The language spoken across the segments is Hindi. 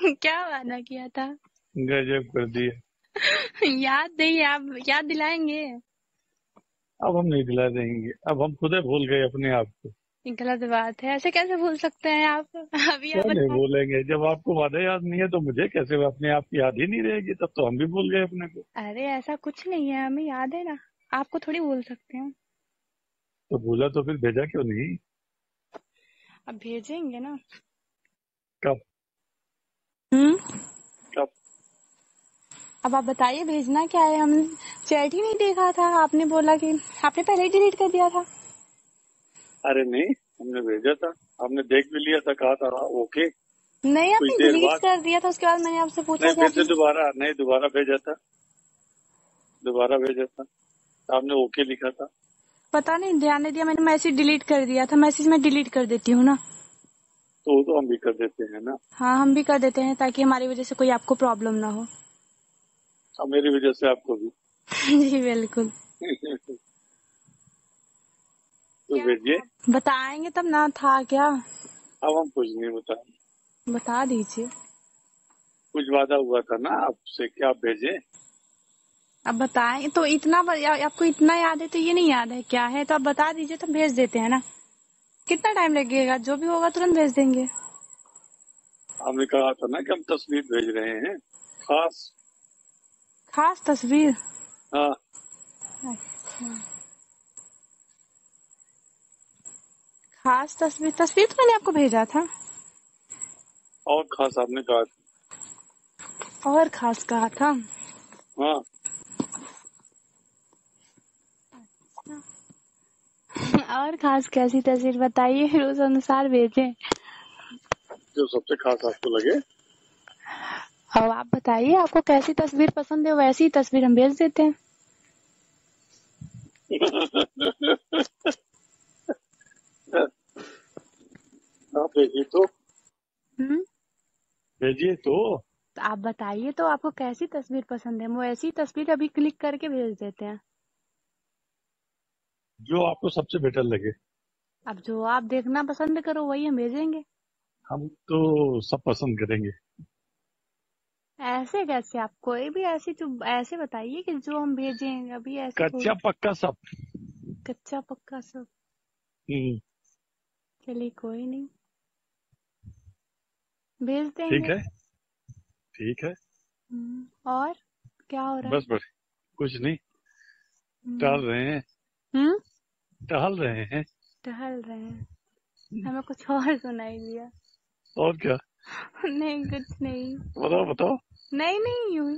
क्या वादा किया था? गजब कर दिया। याद नहीं, आप याद दिलाएंगे? अब हम नहीं दिला देंगे, अब हम खुद ही भूल गए अपने आप को। ये गलत बात है, ऐसे कैसे भूल सकते हैं आप? अभी आप क्यों नहीं बताए। भूलेंगे? जब आपको वादा याद नहीं है तो मुझे कैसे अपने आप की याद ही नहीं रहेगी? तब तो हम भी भूल गए अपने को। अरे ऐसा कुछ नहीं है, हमें याद है ना। आपको थोड़ी भूल सकते हैं। तो भूला तो फिर भेजा क्यों नहीं? अब भेजेंगे ना। कब? हम्म। कब? अब आप बताइए भेजना क्या है? हम चैट ही नहीं देखा था, आपने बोला कि आपने पहले ही डिलीट कर दिया था। अरे नहीं, हमने भेजा था। आपने देख भी लिया था, कहा था हाँ, ओके। नहीं, कुछ आपने देर डिलीट बाद कर दिया था, उसके बाद मैंने आपसे पूछा नहीं, कि फिर से आपने। दोबारा नहीं, दोबारा भेजा था। दोबारा भेजा था, आपने ओके लिखा था। पता नहीं, ध्यान नहीं दिया, मैंने मैसेज डिलीट कर दिया था। मैसेज मैं डिलीट कर देती हूँ ना। तो वो तो हम भी कर देते हैं ना। हाँ, हम भी कर देते हैं ताकि हमारी वजह से कोई आपको प्रॉब्लम ना हो। अब मेरी वजह से आपको भी। जी बिल्कुल। तो क्या भेजिए। था? बताएंगे तब ना, था क्या? अब हम कुछ नहीं बताएं। बता दीजिए। कुछ वादा हुआ था ना आपसे, क्या आप भेजे? अब बताएं तो इतना आपको इतना याद है तो ये नहीं याद है क्या है? तो आप बता दीजिए तो भेज देते हैं ना। कितना टाइम लगेगा? जो भी होगा तुरंत भेज देंगे। हमने कहा था ना कि हम तस्वीर भेज रहे हैं, खास। खास तस्वीर? हाँ। अच्छा। खास तस्वीर, तस्वीर तो मैंने आपको भेजा था। और खास आपने कहा और खास कहा था। था। हाँ। और खास कैसी तस्वीर बताइए, फिर उस अनुसार भेजें। जो सबसे खास आपको लगे। अब आप बताइए आपको कैसी तस्वीर पसंद है, वैसी तस्वीर हम भेज देते हैं। आप भेजिए तो। हम्म। भेजिए तो। तो आप बताइए तो आपको कैसी तस्वीर पसंद है, वो ऐसी तस्वीर अभी क्लिक करके भेज देते हैं। जो आपको सबसे बेटर लगे। अब जो आप देखना पसंद करो वही हम भेजेंगे। हम तो सब पसंद करेंगे। ऐसे कैसे? आप कोई भी ऐसी जो ऐसे बताइए कि जो हम भेजें, अभी ऐसे कच्चा थोड़ी। पक्का सब। कच्चा पक्का सब? हम्म। चलिए कोई नहीं, भेज ठीक देंगे। है। ठीक है। और क्या हो रहा है? बस बस, कुछ नहीं। हम्म। टहल रहे हैं। हम्म। टहल रहे हैं। टहल रहे हैं? हमें कुछ और सुनाई दिया। और क्या? नहीं कुछ नहीं। बताओ बताओ। नहीं नहीं यूं ही,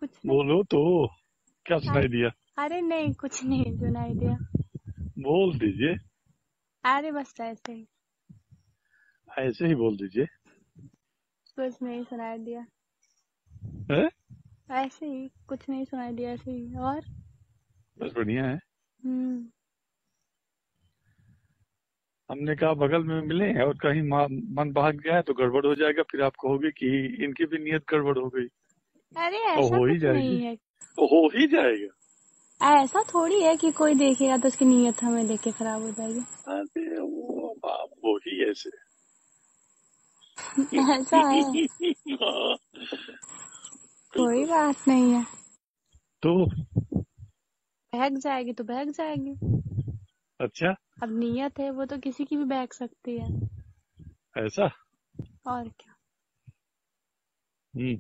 कुछ नहीं। बोलो तो। क्या सुनाई अरे, दिया? अरे नहीं कुछ नहीं सुनाई दिया। बोल दीजिए। अरे बस ऐसे ही। ऐसे ही बोल दीजिए। कुछ नहीं सुनाई दिया। है? ऐसे ही कुछ नहीं सुनाई दिया, ऐसे ही। और बस बढ़िया है। हम्म। हमने कहा बगल में मिले और कहीं मन भाग गया है तो गड़बड़ हो जाएगा, फिर आप कहोगे कि इनकी भी नीयत गड़बड़ हो गई। अरे और ऐसा हो ही कुछ जाएगी। नहीं है। तो हो ही जाएगा। ऐसा थोड़ी है कि कोई देखेगा तो उसकी नीयत हमें देख के खराब हो जाएगी। अरे वो बाप, वो ही ऐसे। ऐसा है? कोई बात नहीं है। तो बहक जाएगी तो बहक जाएगी। अच्छा। अब नीयत है वो तो किसी की भी बहक सकती है। ऐसा। और क्या। हम्म।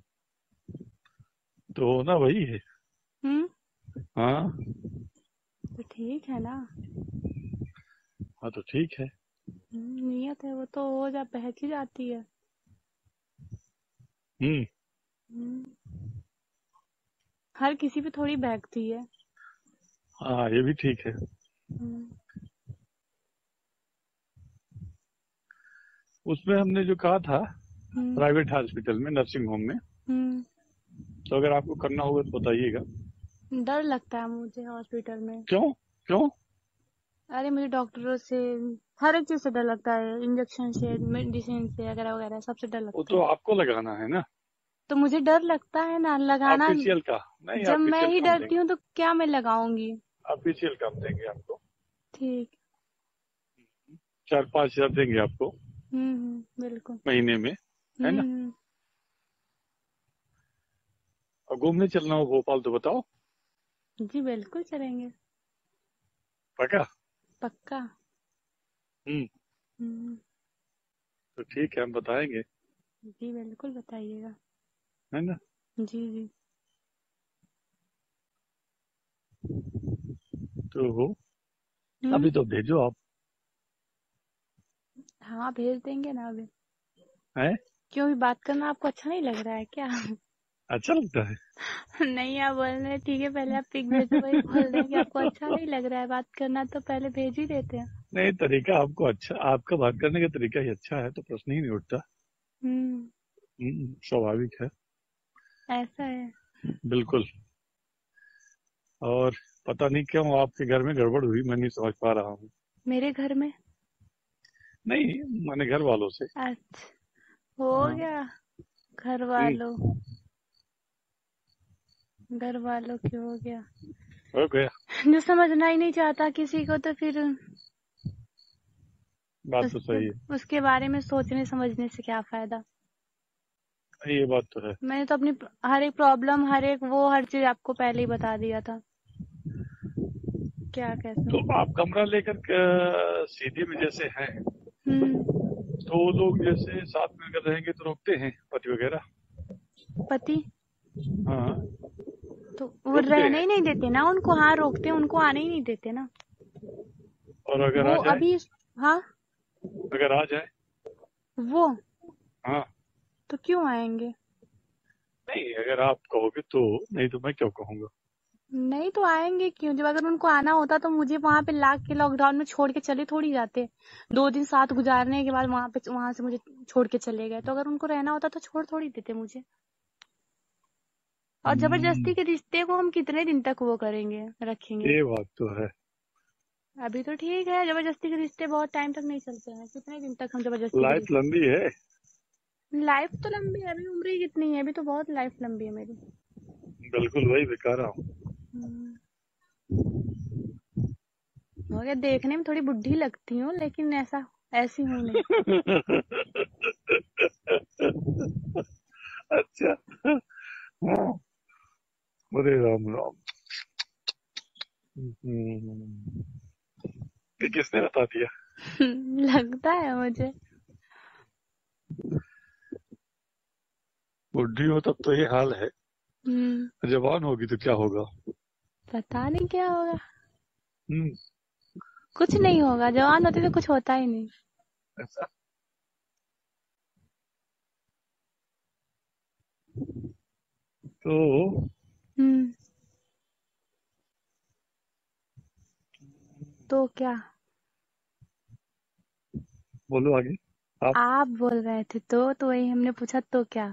तो होना वही है। हम्म। हाँ। तो ठीक है ना। हाँ तो ठीक है। नियत है वो तो हो जा बहक ही जाती है। हम्म। हम्म, हर किसी पे थोड़ी बहकती है। हाँ ये भी ठीक है। हम्म। उसमें हमने जो कहा था, हम्म। प्राइवेट हॉस्पिटल में, नर्सिंग होम में, हम्म। तो अगर आपको करना होगा तो बताइएगा। डर लगता है मुझे हॉस्पिटल में। क्यों? क्यों? अरे मुझे डॉक्टरों से, हर एक चीज से डर लगता है, इंजेक्शन से, मेडिसिन से, वगैरह वगैरह सबसे डर वो लगता तो है। आपको लगाना है ना। तो मुझे डर लगता है ना लगाना। ऑफिशियल का नहीं, जब मैं ऑफिशियल ही का हम डरती देंगे। हूँ तो क्या मैं लगाऊंगी? ऑफिशियल का हम देंगे आपको। ठीक। 4-5 हजार देंगे आपको बिल्कुल। महीने में। है ना? हम्म। और घूमने चलना हो भोपाल तो बताओ। जी बिल्कुल चलेंगे। पक्का? पक्का। हम्म। हम्म, तो ठीक है, हम बताएंगे। जी बिल्कुल बताइएगा। है ना? जी जी। तो हम्म। अभी तो भेजो आप। हाँ भेज देंगे ना अभी। है? क्यों, भी बात करना आपको अच्छा नहीं लग रहा है क्या? अच्छा लगता है। नहीं, आप बोल रहे हैं ठीक है, पहले आप पिक भेजो, वही बोल रहे हैं कि आपको अच्छा नहीं लग रहा है बात करना, तो पहले भेज ही देते हैं। नहीं, तरीका आपको अच्छा, आपका बात करने का तरीका ही अच्छा है तो प्रश्न ही नहीं उठता। हम्म। स्वाभाविक है। ऐसा है। बिल्कुल। और पता नहीं क्यों आपके घर में गड़बड़ हुई, मैं नहीं समझ पा रहा हूँ। मेरे घर में? नहीं, मैंने घर वालों से। अच्छा, हो हाँ। गया। घर हम्म, वालों, घर वालों की हो गया। हो गया। जो समझना ही नहीं चाहता किसी को, तो फिर बात तो उसके सही है। उसके बारे में सोचने समझने से क्या फायदा। ये बात तो है। मैंने तो अपनी हर एक प्रॉब्लम, हर चीज आपको पहले ही बता दिया था, क्या कैसे। तो आप कमरा लेकर सीधी में जैसे हैं, हम्म। तो वो लोग जैसे साथ में अगर रहेंगे तो रोकते हैं पति वगैरह? पति? हाँ, तो वो रोकते रहने हैं। ही नहीं देते ना उनको, हाँ रोकते हैं, उनको आने ही नहीं देते ना। और अगर वो आ जाए? अभी, हाँ, अगर आ जाए? वो हाँ। तो क्यों आएंगे? नहीं, अगर आप कहोगे तो, नहीं तो मैं क्यों कहूंगा। नहीं तो आएंगे क्यों, जब अगर उनको आना होता तो मुझे वहां पे लाके के लॉकडाउन में छोड़ के चले थोड़ी जाते। 2 दिन साथ गुजारने के बाद वहां से मुझे छोड़ के चले गए, तो अगर उनको रहना होता तो छोड़ थोड़ी देते मुझे। और हम्म, जबरदस्ती के रिश्ते को हम कितने दिन तक वो करेंगे, रखेंगे। ये बात तो है। अभी तो ठीक है, जबरदस्ती के रिश्ते बहुत टाइम तक नहीं चलते हैं, कितने दिन तक हम जबरदस्ती के लाइफ रिश्ते। लंबी है। लाइफ तो लंबी है, अभी उम्र ही कितनी है, अभी तो बहुत लाइफ लंबी है मेरी। बिल्कुल वही बता रहा हूँ। हम्म, हो गया, देखने में थोड़ी बुढ़ी लगती हूँ, लेकिन ऐसी हूँ नहीं। अच्छा। हाँ। अरे राम राम। हम्म, ये किसने बता दिया? लगता है मुझे। बुढ़ी हो तब तो ये हाल है, हम्म। जवान होगी तो क्या होगा? पता नहीं क्या होगा। हम्म। कुछ नहीं होगा, जवान होती तो कुछ होता ही नहीं। ऐसा? तो हम्म। तो क्या? बोलो आगे। आप। आप बोल रहे थे तो वही हमने पूछा, तो क्या।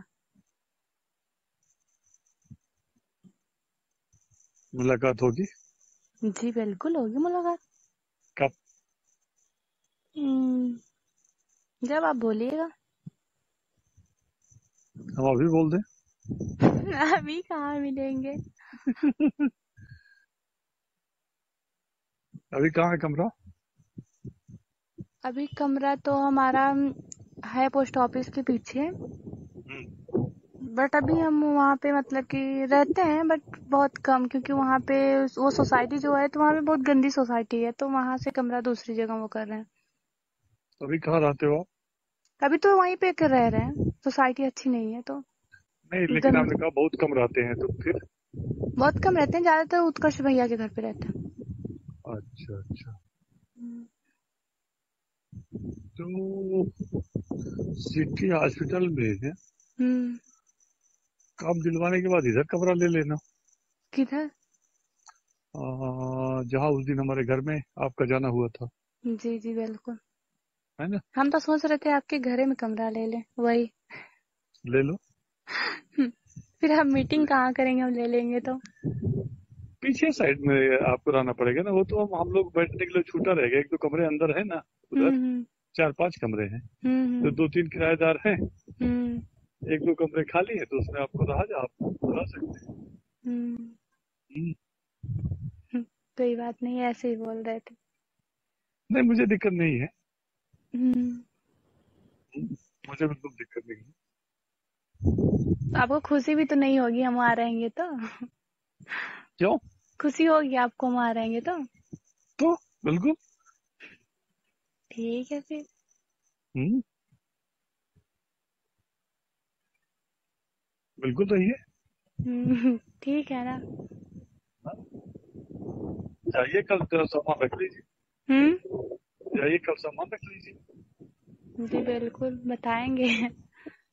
मुलाकात होगी? जी बिल्कुल होगी मुलाकात। कब? हम्म, जब आप बोलिएगा। हम अभी बोल दें? अभी कहाँ मिलेंगे। अभी कहाँ है कमरा? अभी कमरा तो हमारा है पोस्ट ऑफिस के पीछे। हम्म। बट अभी हम वहाँ पे मतलब कि रहते हैं, बट बहुत कम, क्योंकि वहाँ पे वो सोसाइटी जो है, तो वहाँ पे बहुत गंदी सोसाइटी है, तो वहाँ से कमरा दूसरी जगह वो कर रहे हैं। अभी कहाँ रहते हो आप? अभी तो वहीं पे रह रहे हैं, सोसाइटी अच्छी नहीं है तो। नहीं, लेकिन गंद आपने कहा बहुत कम रहते हैं, तो फिर? बहुत कम रहते हैं, ज्यादातर उत्कर्ष भैया के घर पे रहते हैं। अच्छा अच्छा। हम्म। तो सिटी हॉस्पिटल में हम्म, काम दिलवाने के बाद इधर कमरा ले लेना। किधर? जहाँ उस दिन हमारे घर में आपका जाना हुआ था। जी जी बिल्कुल। है ना? हम तो सोच रहे थे आपके घरे में कमरा ले लें, वही। ले लो। फिर हम मीटिंग कहाँ करेंगे, हम ले लेंगे तो। पीछे साइड में आपको रहना पड़ेगा ना, वो तो हम लोग बैठने के लिए छूटा रहेगा। एक दो कमरे अंदर है ना उधर, हम्म। 4-5 कमरे हैं। तो हम्म। 2-3 किराएदार हैं, हम्म। एक दो कमरे खाली है, तो उसमें आपको रहा जा, आप रह सकते हैं। हम्म। हम्म। कोई बात नहीं, ऐसे ही बोल रहे थे। नहीं, मुझे दिक्कत नहीं है। हम्म। मुझे बिल्कुल दिक्कत नहीं है। तो आपको खुशी भी तो नहीं होगी हम वहाँ रहेंगे तो? क्यों? खुशी होगी आपको हम वहाँ रहेंगे तो? तो बिल्कुल। ठीक है फिर। हम्म, बिल्कुल रही है। ठीक है ना। जाइए कल तो सामान रख लीजिए। हम्म। जाइए कल सामान रख लीजिए। जी बिल्कुल बताएंगे।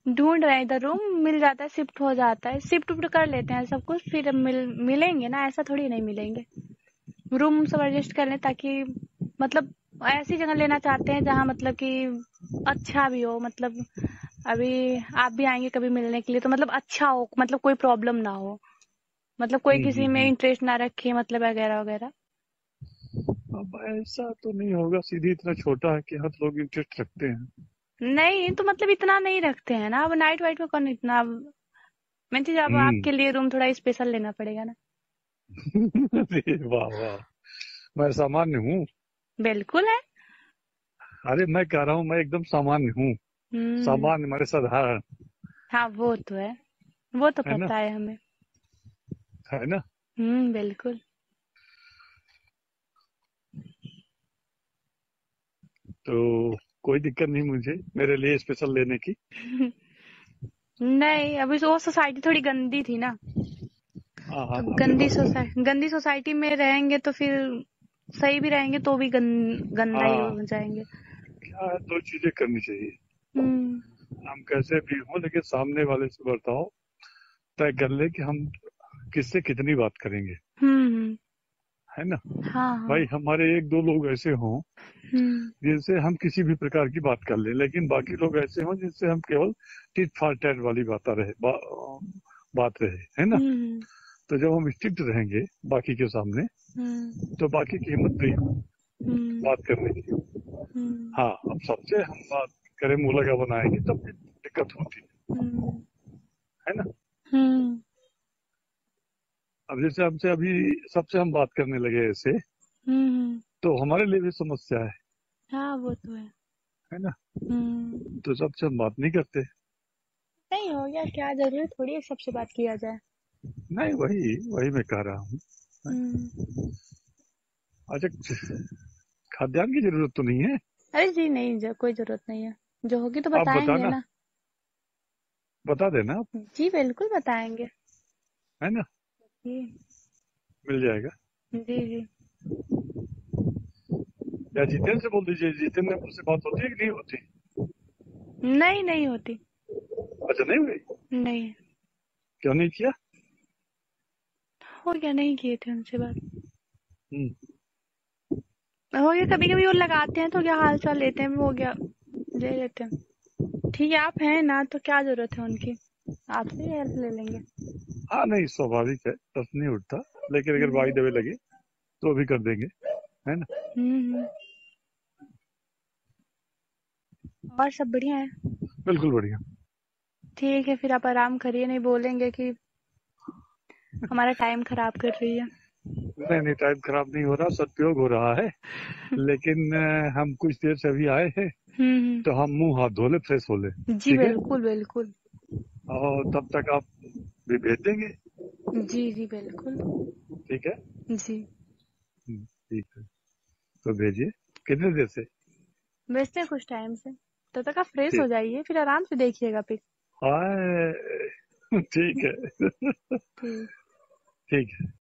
ढूंढ रहे हैं इधर, रूम मिल जाता है, शिफ्ट हो जाता है, शिफ्ट उफ्ट कर लेते हैं सब कुछ, फिर मिलेंगे ना, ऐसा थोड़ी नहीं मिलेंगे। रूम सब एडजस्ट कर लें ताकि मतलब ऐसी जगह लेना चाहते हैं जहाँ मतलब कि अच्छा भी हो, मतलब अभी आप भी आएंगे कभी मिलने के लिए तो मतलब अच्छा हो, मतलब कोई प्रॉब्लम ना हो, मतलब कोई किसी में हम्म। इंटरेस्ट ना रखे, मतलब वगैरह वगैरह। अब ऐसा तो नहीं होगा, सीधी इतना छोटा है कि हर लोग इंटरेस्ट रखते हैं। नहीं तो मतलब इतना नहीं रखते हैं ना, अब नाइट वाइट में कौन इतना, अब मैं चीज, अब हम्म। आपके लिए रूम थोड़ा स्पेशल लेना पड़ेगा ना। अरे वाह वाह, मैं सामान्य हूँ। बिल्कुल है। अरे मैं कह रहा हूँ मैं एकदम सामान्य हूँ। हम्म। सामान्य माने साधारण। हाँ वो तो है, वो तो है ना? पता है हमें। है ना? बिल्कुल। तो कोई दिक्कत नहीं मुझे मेरे लिए स्पेशल लेने की। नहीं अभी वो सोसाइटी थोड़ी गंदी थी ना, हाँ हाँ, तो अभी बात। गंदी सोसाइटी में रहेंगे तो फिर सही भी रहेंगे तो भी गंदा ही हाँ, हो जाएंगे। क्या है, दो चीजें करनी चाहिए। हम्म। हम कैसे भी हों लेकिन सामने वाले से बर्ताव तय कर ले कि हम किससे कितनी बात करेंगे। हम्म। है ना? हाँ हाँ। भाई हमारे एक दो लोग ऐसे हों हम्म। जिनसे हम किसी भी प्रकार की बात कर लें, लेकिन बाकी लोग ऐसे हों जिनसे हम केवल टिट फॉर टैट वाली बात रहे। है ना? हम्म। तो जब हम स्ट्रिक्ट रहेंगे बाकी के सामने, हम्म। तो बाकी की हिम्मत नहीं होगी हम्म। बात करने की। हम्म। हाँ, अब सबसे हम बात करें, मुंह लगा बनाएंगे तब भी दिक्कत होती हम्म। है ना? हम्म। अब जैसे हमसे अभी सबसे हम बात करने लगे ऐसे, हम्म। तो हमारे लिए भी समस्या हाँ वो तो है। है ना? हम्म। तो सबसे हम बात नहीं करते। नहीं हो गया, क्या जरूरी थोड़ी है सबसे बात किया जाए। नहीं, वही वही मैं कह रहा हूँ। हम्म। अच्छा, खाद्यान्न की जरूरत तो नहीं है? अरे जी नहीं, कोई जरूरत नहीं है, जो होगी तो आप बताएंगे बताना, ना। बता देना आप। जी बिल्कुल बताएंगे। है ना? जी। मिल जाएगा। जी जी। या जितेंद्र से बोल दीजिए, जितेंद्र से बात होती है कि नहीं होती? नहीं नहीं होती। अच्छा, नहीं हुई? नहीं। क्यों नहीं किया? हो गया, नहीं किए थे उनसे बात। हम्म। हो गया, कभी कभी वो लगाते हैं तो क्या हाल चाल लेते हैं, हो गया, ले लेते हैं। ठीक है, आप हैं ना तो क्या जरूरत है उनकी, आपसे ही हेल्प ले लेंगे। हाँ, नहीं स्वाभाविक है, प्रश्न नहीं उठता। लेकिन अगर बाई हम्म। दवे लगे तो भी कर देंगे। है ना? हम्म। और सब बढ़िया है। बिल्कुल बढ़िया। ठीक है फिर आप आराम करिए, नहीं बोलेंगे कि हमारा टाइम खराब कर रही है। नहीं नहीं, टाइम खराब नहीं हो रहा, सदुपयोग हो रहा है। लेकिन हम कुछ देर से अभी आए हैं, तो हम मुंह हाथ धो ले, फ्रेश हो ले। जी ठीक है? बिल्कुल बिल्कुल। और तब तक आप भी भेज देंगे। जी जी बिल्कुल। ठीक है? जी। ठीक है, तो भेजिए। कितने देर से? भेजते हैं कुछ टाइम से, तब तक आप फ्रेश हो ठीक। जाइए, फिर आराम से देखिएगा पिक। हाय। ठीक है। ठीक। ठीक है।